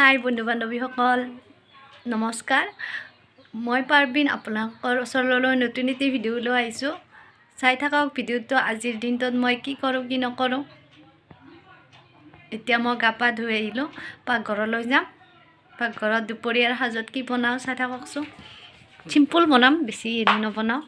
হাই বন্ধু বান্ধৱীসকল নমস্কাৰ মই পাৰবিন আপোনালোকৰ ওচৰলৈ নতুন এটি ভিডিঅ' লৈ আহিছোঁ চাই থাকক ভিডিঅ'টো আজিৰ দিনটোত মই কি কৰোঁ কি নকৰোঁ এতিয়া মই গা পা ধুই আহিলোঁ পাকঘৰলৈ যাম পাকঘৰত দুপৰীয়াৰ সাজত কি বনাওঁ চাই থাককচোন চিম্পল বনাম বেছি হেৰি নবনাওঁ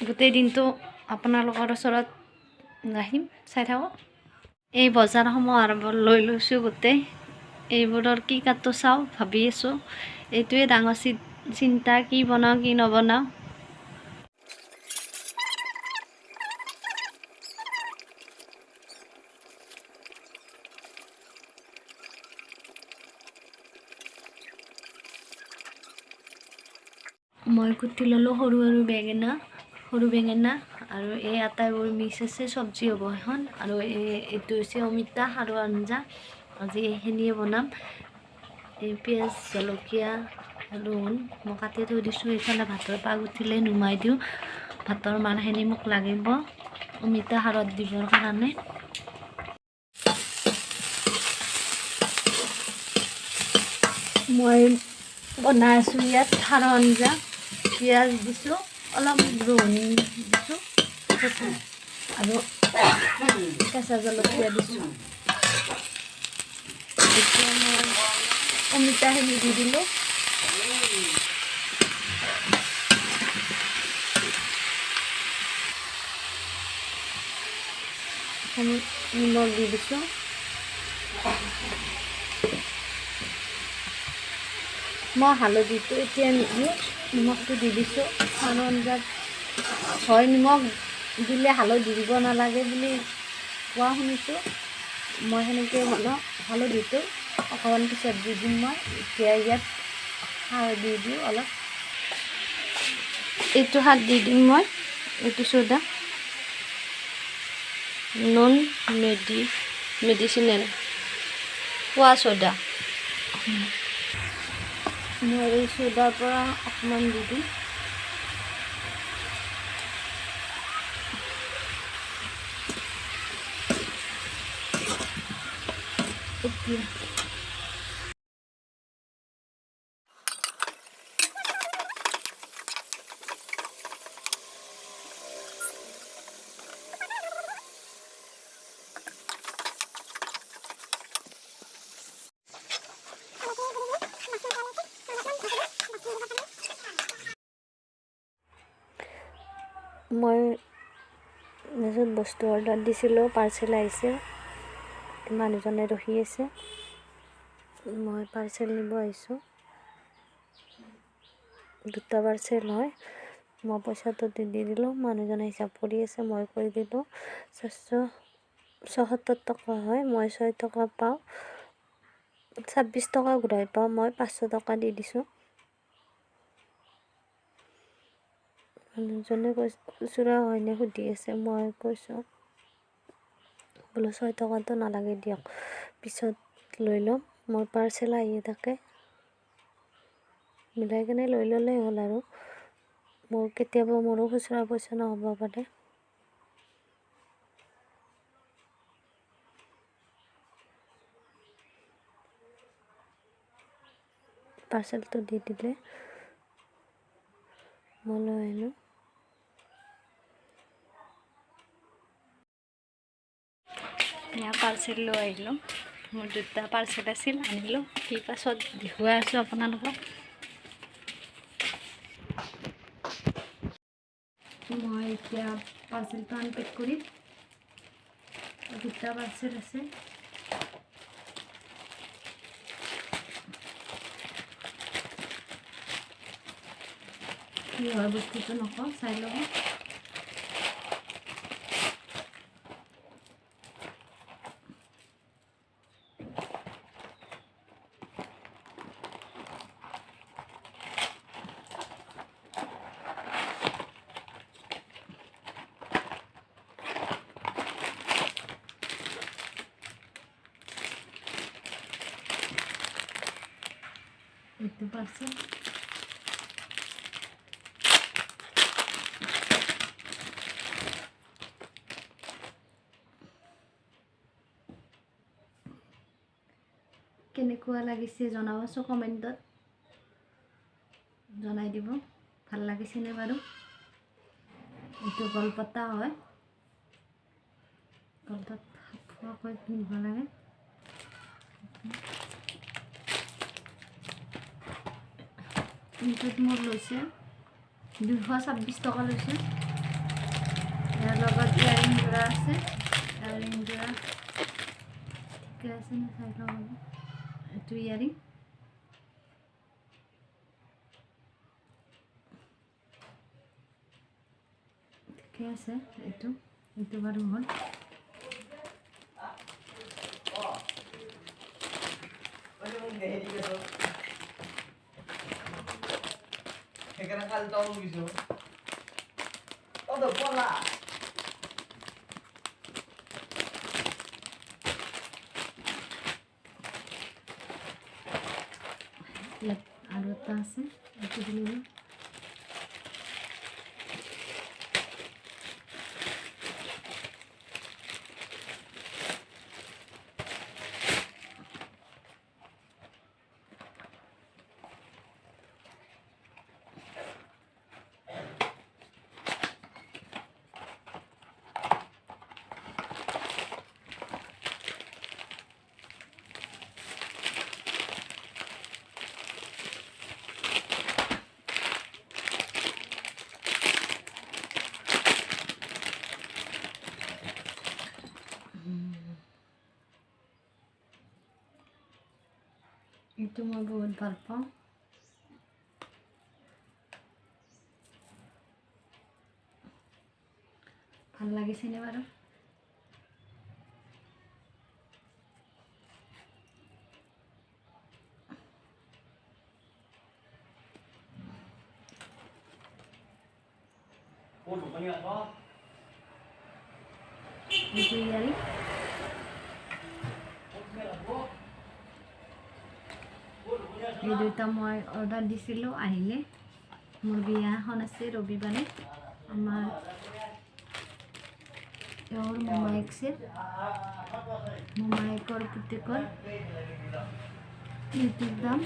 গোটেই দিনটো আপোনালোকৰ ওচৰত ৰাখিম চাই থাকক এই বজাৰসমূহ আৰম্ভ লৈ লৈছোঁ গোটেই এইবোৰৰ কি কাটো চাওঁ ভাবি আছোঁ এইটোৱে ডাঙৰ চিন্তা কি বনাওঁ কি নবনাওঁ মই কুটি ল'লোঁ সৰু বেঙেনা আৰু এই আটাইবোৰ মিক্স আছে চব্জি হ'ব এখন আৰু এইটো হৈছে অমিতা আৰু আঞ্জা আজি এইখিনিয়ে বনাম এই পিঁয়াজ জলকীয়া ৰহুন মই কাটি থৈ দিছোঁ এইফালে ভাতৰ পাগ উঠিলে নুমাই দিওঁ ভাতৰ মাৰখিনি মোক লাগিব অমিতা সাৰত দিবৰ কাৰণে মই বনাই আছোঁ ইয়াত সাৰৰ আঞ্জা পিঁয়াজ দিছোঁ অলপ ৰহুন দিছোঁ আৰু কেঁচা জলকীয়া দিছোঁ এতিয়া মই অমিতাখিনি দি দিলোঁ নিমখ দি দিছোঁ মই হালধিটো এতিয়া নিদিওঁ নিমখটো দি দিছোঁ আৰু আঞ্জাত হয় নিমখ দিলে হালধি দিব নালাগে বুলি কোৱা শুনিছোঁ মই সেনেকৈ বনাওঁ হালধিটো অকণমান পিছত দি দিম মই এতিয়া ইয়াত সাৰ দি দিওঁ অলপ এইটো সাৰ দি দিম মই এইটো চ'দা নন মেডিচিনেল খোৱা চ'দা মই এই চ'দাৰ পৰা অকণমান দি দিম এতিয়া মই মেজত বস্তু অৰ্ডাৰ দিছিলোঁ পাৰ্চেল আহিছে মানুহজনে ৰখি আছে মই পাৰ্চেল নিব আহিছোঁ দুটা পাৰ্চেল হয় মই পইচাটো দি দিলোঁ মানুহজনে হিচাপ কৰি আছে মই কৰি দিলোঁ 476 টকা হয় মই 6 টকা পাওঁ 26 টকা ঘূৰাই পাওঁ মই 500 টকা দি দিছোঁ মানুহজনে খুচুৰা হয়নে সুধি আছে মই কৈছোঁ বোলো 6 টকাটো নালাগে দিয়ক পিছত লৈ ল'ম মোৰ পাৰ্চেল আহিয়ে থাকে মিলাই কিনে লৈ ল'লেই হ'ল আৰু মোৰ কেতিয়াবা মোৰো খুচুৰা পইচা নহ'ব পাৰে পাৰ্চেলটো দি দিলে মই লৈ আহিলোঁ এয়া পাৰ্চেল লৈ আহিলোঁ মোৰ দুটা পাৰ্চেল আছিল আনিলোঁ কি পাছত দেখুৱাই আছোঁ আপোনালোকক মই এতিয়া পাৰ্চেলটো আনপেক কৰিম দুটা পাৰ্চেল আছে কি হয় বস্তুটো নকওঁ চাই ল'ব এইটো পাৰ্সেল কেনেকুৱা লাগিছে জনাবচোন কমেণ্টত জনাই দিব ভাল লাগিছেনে বাৰু এইটো গলপতা হয় গলপাত খোৱাকৈ পিন্ধিব লাগে এইটোত মোৰ লৈছে 226 টকা লৈছে ইয়াৰ লগত ইয়াৰিং যোৰা আছে ইয়াৰিং যোৰা ঠিকে আছে নে চাই লওঁ এইটো ইয়াৰিং ঠিকে আছে এইটো বাৰু হ'ল Kaya kaltaw mo gusto. Todo pala. আৰু এটা আছে এইটো দিলোঁ এইটো মই বহুত ভাল পাওঁ ভাল লাগিছেনে বাৰু এইটো ইয়াৰিং এই দুটা মই অৰ্ডাৰ দিছিলোঁ আহিলে মোৰ বিয়া এখন আছে ৰবিবাৰে আমাৰ এওঁৰ মোমায়েকৰ পুতেকৰ এইটোৰ দাম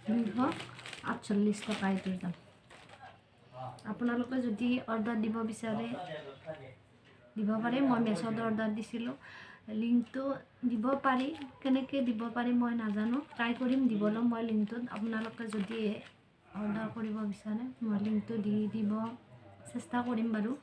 248 টকা এইটোৰ দাম আপোনালোকে যদি অৰ্ডাৰ দিব বিচাৰে দিব পাৰে মই মেছত অৰ্ডাৰ দিছিলোঁ লিংকটো দিব পাৰি কেনেকৈ দিব পাৰি মই নাজানো ট্ৰাই কৰিম দিবলৈ মই লিংকটোত আপোনালোকে যদি অৰ্ডাৰ কৰিব বিচাৰে মই লিংকটো দি দিব চেষ্টা কৰিম বাৰু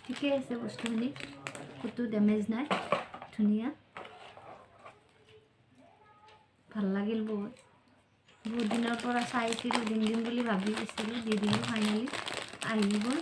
ঠিকে আছে বস্তুখিনি ক'তো ডেমেজ নাই ধুনীয়া ভাল লাগিল বহুত দিনৰ পৰা চাইছিলোঁ দিম বুলি ভাবি আছিলোঁ দি দিলোঁ ফাইনেলি আহি গ'ল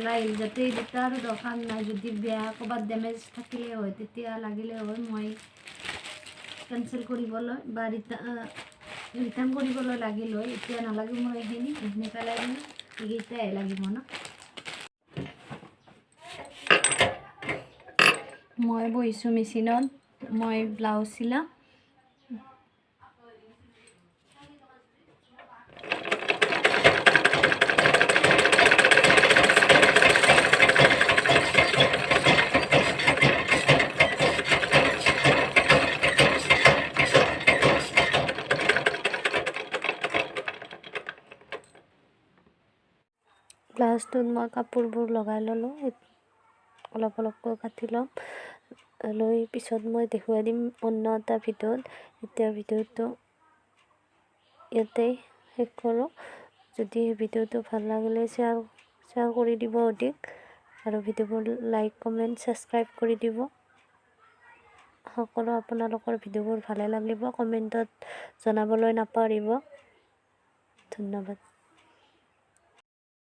লাগিল যাতে এই দুটা আৰু দৰকাৰ নাই যদি বেয়া ক'ৰবাত ডেমেজ থাকিলে হয় তেতিয়া লাগিলে হয় মই কেঞ্চেল কৰিবলৈ বা ৰিটাৰ্ণ কৰিবলৈ লাগিল হয় এতিয়া নালাগে মই এইখিনি পেলাই দিম এইকেইটাই লাগিব ন মই বহিছোঁ মেচিনত মই ব্লাউজ চিলাম ব্লাউজটোত মই কাপোৰবোৰ লগাই ল'লোঁ অলপ অলপকৈ কাটি ল'ম লৈ পিছত মই দেখুৱাই দিম অন্য এটা ভিডিঅ'ত এতিয়া ভিডিঅ'টো ইয়াতে শেষ কৰোঁ যদি ভিডিঅ'টো ভাল লাগিলে শ্বেয়াৰ কৰি দিব অধিক আৰু ভিডিঅ'বোৰ লাইক কমেণ্ট ছাবস্ক্ৰাইব কৰি দিব সকলো আপোনালোকৰ ভিডিঅ'বোৰ ভালে লাগিব কমেণ্টত জনাবলৈ নাপাহৰিব ধন্যবাদ